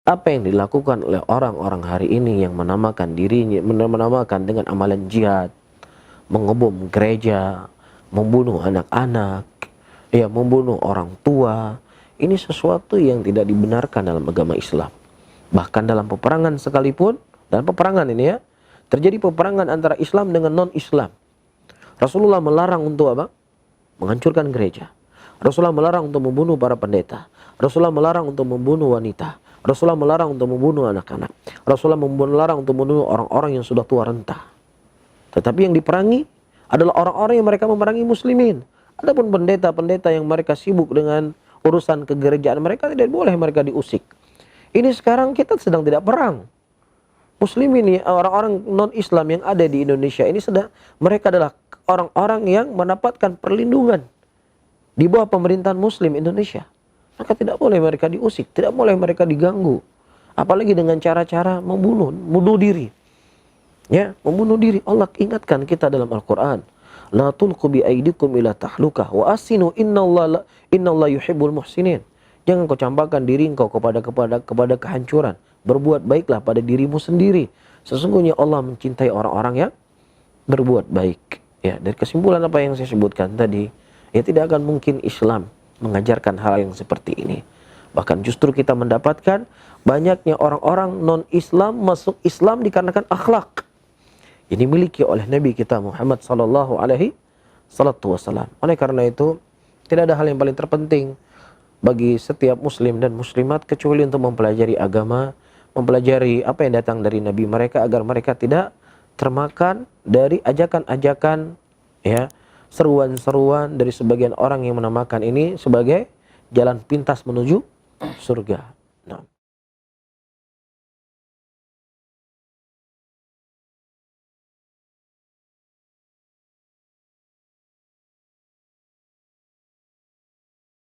apa yang dilakukan oleh orang-orang hari ini yang menamakan dirinya, menamakan dengan amalan jihad, mengebom gereja, membunuh anak-anak, ya, membunuh orang tua, ini sesuatu yang tidak dibenarkan dalam agama Islam. Bahkan dalam peperangan sekalipun, dalam peperangan ini ya, terjadi peperangan antara Islam dengan non-Islam. Rasulullah melarang untuk apa? Menghancurkan gereja. Rasulullah melarang untuk membunuh para pendeta. Rasulullah melarang untuk membunuh wanita. Rasulullah melarang untuk membunuh anak-anak. Rasulullah melarang untuk membunuh orang-orang yang sudah tua renta. Tetapi yang diperangi adalah orang-orang yang mereka memerangi muslimin. Adapun pendeta-pendeta yang mereka sibuk dengan urusan kegerejaan mereka, tidak boleh mereka diusik. Ini sekarang kita sedang tidak perang. Muslimin, orang-orang non-Islam yang ada di Indonesia ini mereka adalah orang-orang yang mendapatkan perlindungan di bawah pemerintahan Muslim Indonesia. Maka tidak boleh mereka diusik, tidak boleh mereka diganggu. Apalagi dengan cara-cara membunuh diri. Ya, membunuh diri. Allah ingatkan kita dalam Al-Quran. La tulqu bi aidikum ila tahlukah wa asinu innallaha yuhibbul muhsinin. Jangan kau campakkan diri engkau kepada kehancuran. Berbuat baiklah pada dirimu sendiri. Sesungguhnya Allah mencintai orang-orang yang berbuat baik. Ya, dari kesimpulan apa yang saya sebutkan tadi, ya tidak akan mungkin Islam mengajarkan hal yang seperti ini. Bahkan justru kita mendapatkan banyaknya orang-orang non-Islam masuk Islam dikarenakan akhlak yang dimiliki oleh Nabi kita Muhammad sallallahu alaihi wasallam. Oleh karena itu, tidak ada hal yang paling terpenting bagi setiap muslim dan muslimat kecuali untuk mempelajari agama, mempelajari apa yang datang dari Nabi mereka agar mereka tidak termakan dari ajakan-ajakan, ya, seruan-seruan dari sebagian orang yang menamakan ini sebagai jalan pintas menuju surga. Nah.